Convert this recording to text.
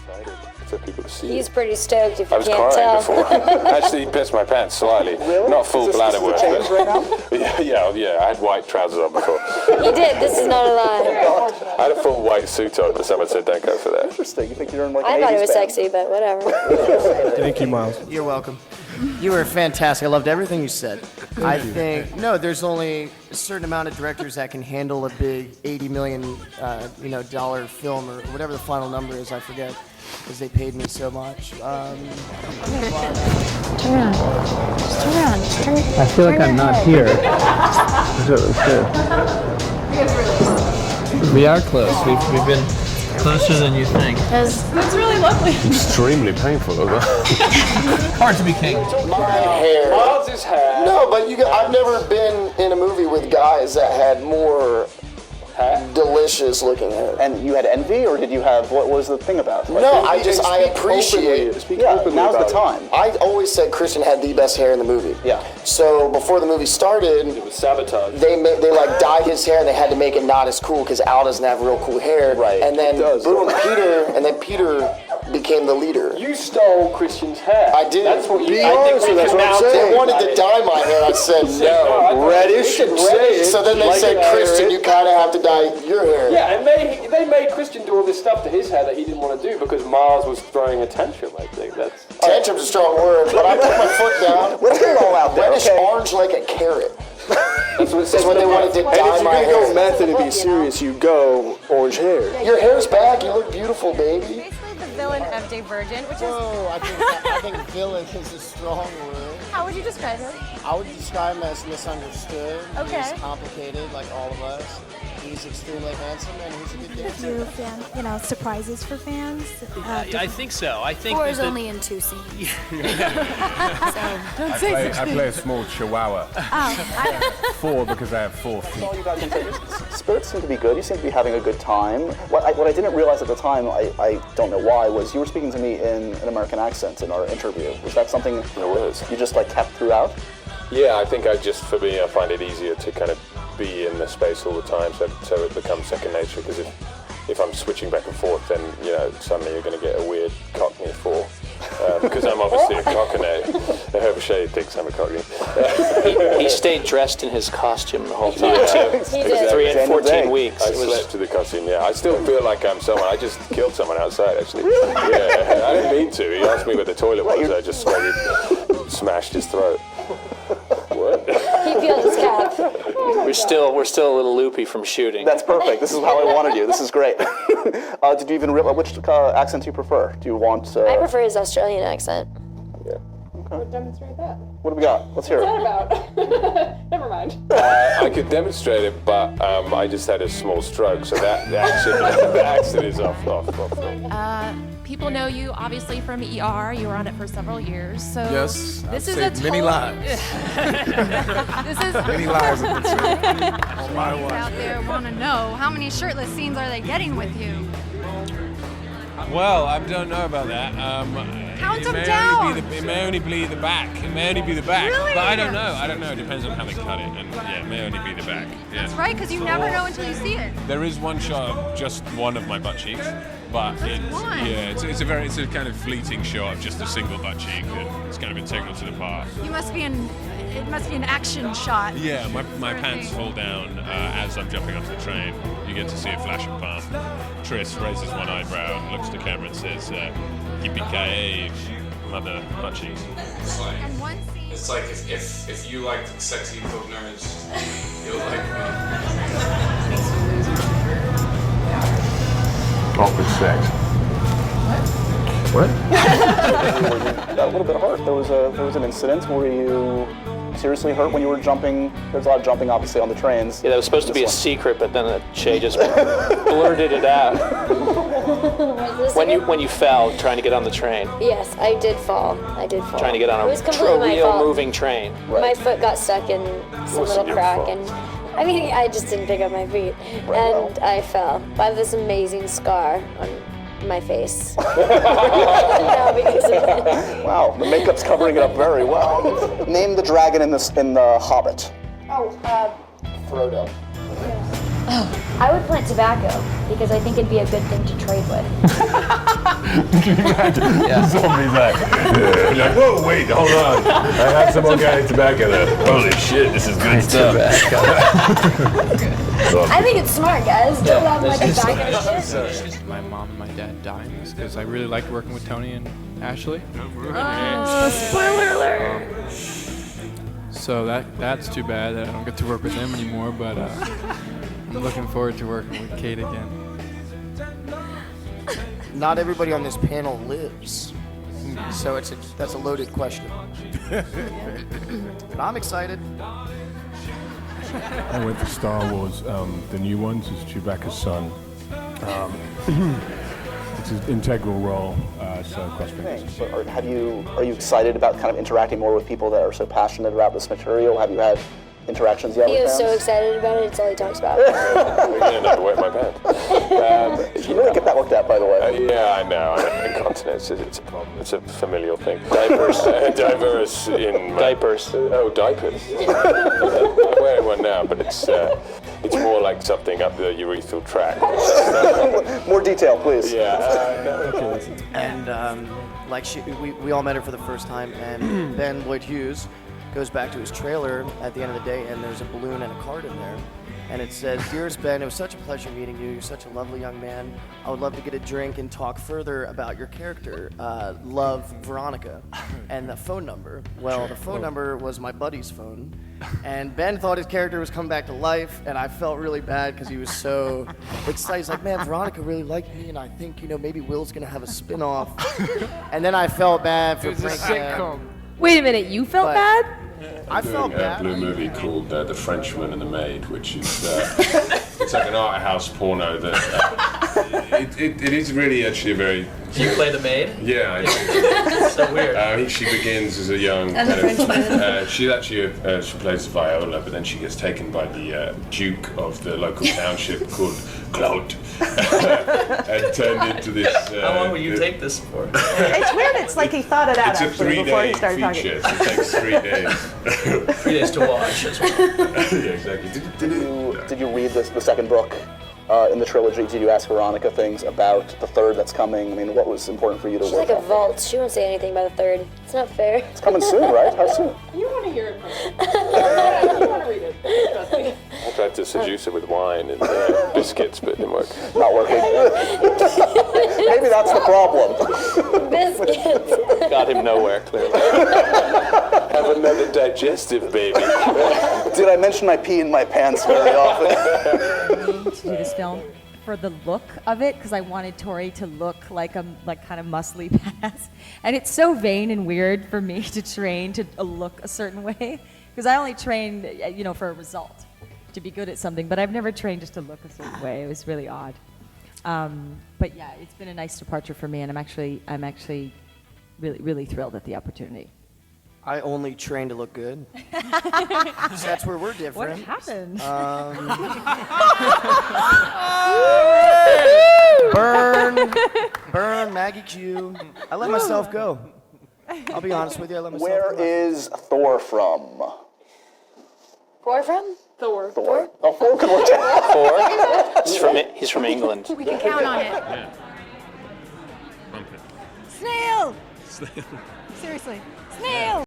excited for people to see. He's pretty stoked if you can't tell. I was crying before. Actually, he pissed my pants slightly. Really? Not full bladder work. Right now? yeah. I had white trousers on before. He did. This is not a lie. I had a full white suit on, but someone said don't go for that. Interesting. You think you're in like I an thought 80s it was band. sexy, but whatever. Thank you, Miles. You're welcome. You were fantastic. I loved everything you said. I think there's only a certain amount of directors that can handle a big $80 million, dollar film or whatever the final number is. I forget because they paid me so much. Turn around. Just turn around. Just turn. I feel like I'm not here. We are close. We've been closer than you think. That's really lovely. Extremely painful, though. Hard to be king. My hair. Miles' hair. No, but I've never been in a movie with guys that had more delicious looking hair. And you had envy, or did you have, what was the thing about? No, I appreciate it. Now's the time. I always said Christian had the best hair in the movie. Yeah. So before the movie started, It was sabotage. they like dyed his hair and they had to make it not as cool because Al doesn't have real cool hair. Right. And then Peter became the leader. You stole Christian's hair. I did. That's what you. Be honest with us, what I'm saying. They wanted to dye my hair. I said no. Reddish. So then they said, Christian, you kind of have to dye your hair. Yeah, and they made Christian do all this stuff to his hair that he didn't want to do because Miles was throwing a tantrum. I think that's. Tantrum's a strong word, but I put my foot down. Let's get it all out there. Reddish orange like a carrot. That's what it says when they wanted to dye my hair. If you're gonna go method and be serious, you go orange hair. Your hair's back. You look beautiful, baby. Basically the villain of Divergent, which is... Whoa, I think villain is a strong word. How would you describe him? I would describe him as misunderstood. Okay. He's complicated, like all of us. He's extremely handsome, and he's a good dancer. Do fan, surprises for fans? I think so. I think Four is only in 2 scenes. I play a small chihuahua. 4 because I have 4 feet. All you guys can say, your spirits seem to be good. You seem to be having a good time. What I didn't realize at the time, I don't know why, was you were speaking to me in an American accent in our interview. Was that something you just kept throughout? Yeah, I think for me, I find it easier to kind of be in the space all the time, so it becomes second nature. Because if I'm switching back and forth, then suddenly you're going to get a weird Cockney fall. Because I'm obviously a Cockney. Herb thinks I'm a Cockney. he stayed dressed in his costume the whole time too. He did. 3 and 14 weeks. I slept to the costume. Yeah, I still feel like I'm someone. I just killed someone outside, actually. Yeah, I didn't mean to. He asked me where the toilet was. I just smashed his throat. What? He peeled his cap. We're still a little loopy from shooting. That's perfect. This is how I wanted you. This is great. Did you even realize which accent do you prefer? Do you want? I prefer his Australian accent. Yeah. Would demonstrate that. What do we got? Let's hear it. What's that about? Never mind. I could demonstrate it, but I just had a small stroke, so the accent is off. People know you obviously from ER. You were on it for several years. So Yes, this I've is saved many lives. This is Many lives have been saved. out there want to know how many shirtless scenes are they getting with you? Well, I don't know about that. Count them down. It may only be the back. Really? But I don't know. It depends on how they cut it. And it may only be the back. Yeah. That's right, because you never know until you see it. There is one shot of just one of my butt cheeks, but it's a kind of fleeting shot of just a single butt cheek. It's kind of integral to the part. It must be an action shot. Yeah, my pants fall down as I'm jumping off the train. You get to see a flash of palm. Tris raises one eyebrow and looks to the camera and says, "Yippee-ki-yay, mother butt cheeks." And one scene. It's like if you like sexy folk nerds, you'll like me. Awkward sex. What? A little bit hurt. There was an incident where you seriously hurt when you were jumping. There's a lot of jumping, obviously, on the trains. Yeah, that was supposed to be a secret, but then Shay just blurted it out. When you fell trying to get on the train. Yes, I did fall. Trying to get on It was completely my real fault. moving train. My foot got stuck in some little crack, and I just didn't pick up my feet, and I fell. I have this amazing scar on my face. Now because of it. Wow, the makeup's covering it up very well. Name the dragon in the Hobbit. Frodo. I would plant tobacco because I think it'd be a good thing to trade with. Can you imagine? Yeah. Zombies like, you're like, whoa, wait, hold on. I have some organic tobacco there. Holy shit, this is good stuff. I think it's smart, guys. Don't have like a bag of shit. My mom and my dad dying because I really liked working with Tony and Ashley. Spoiler alert. So that's too bad that I don't get to work with them anymore, but I'm looking forward to working with Kate again. Not everybody on this panel lives, so that's a loaded question. But I'm excited. I went to Star Wars, the new ones, is Chewbacca's son. It's an integral role, so cross-fingers. But are you excited about kind of interacting more with people that are so passionate about this material? Have you had interactions yet He with was fans? so excited about it, it's all he talks about. We're going to have to wet my pants. You really get that looked at, by the way. Yeah, I know. Incontinence, it's a problem. It's a familial thing. Diapers. Diverse in my... Diapers. Oh, diapers. I'm wearing one now, but it's more like something up the urethral tract. More detail, please. Yeah. And we all met her for the first time, and Ben Lloyd Hughes goes back to his trailer at the end of the day, and there's a balloon and a card in there. And it says, "Dearest Ben, it was such a pleasure meeting you. You're such a lovely young man. I would love to get a drink and talk further about your character. Love, Veronica." And the phone number, well, the phone number was my buddy's phone. And Ben thought his character was coming back to life, and I felt really bad because he was so excited. He's like, "Man, Veronica really liked me, and I think, maybe Will's going to have a spin-off." And then I felt bad for pranking him. Wait a minute, you felt bad? I felt bad. A blue movie called The Frenchman and the Maid, which is it's like an art house porno that it is really actually a very. Do you play the maid? Yeah, I do. It's so weird. She begins as a young And the Frenchman. she actually she plays viola, but then she gets taken by the Duke of the local township called Claude and turned into this. How long will you take this for? It's weird. It's like he thought it out It's a actually before he 3-day started feature. talking. So it takes 3 days. 3 days to watch as well. Yeah, exactly. Did you read the second book in the trilogy? Did you ask Veronica things about the third that's coming? I mean, what was important for you to She's work like a on? vault. She won't say anything about the third. It's not fair. It's coming soon, right? How soon? You want to hear it from me. You want to read it. Trust me. I tried to seduce her with wine and biscuits, but it didn't work. Not working. Maybe that's the problem. Biscuits. Got him nowhere, clearly. Have another digestive, baby. Did I mention I pee in my pants very often? To do this film for the look of it, because I wanted Tori to look like a kind of muscly badass, and it's so vain and weird for me to train to look a certain way, because I only trained for a result, to be good at something, but I've never trained just to look a certain way. It was really odd, but yeah, it's been a nice departure for me, and I'm actually really thrilled at the opportunity. I only train to look good. So that's where we're different. What happened? Burn, Maggie Q. I let myself go. I'll be honest with you, I let myself go. Where is Thor from? Four from? Thor. Oh, Thor could work out. Thor? He's from England. We can count on it. Yeah. Pump it. Snail! Seriously. Snail!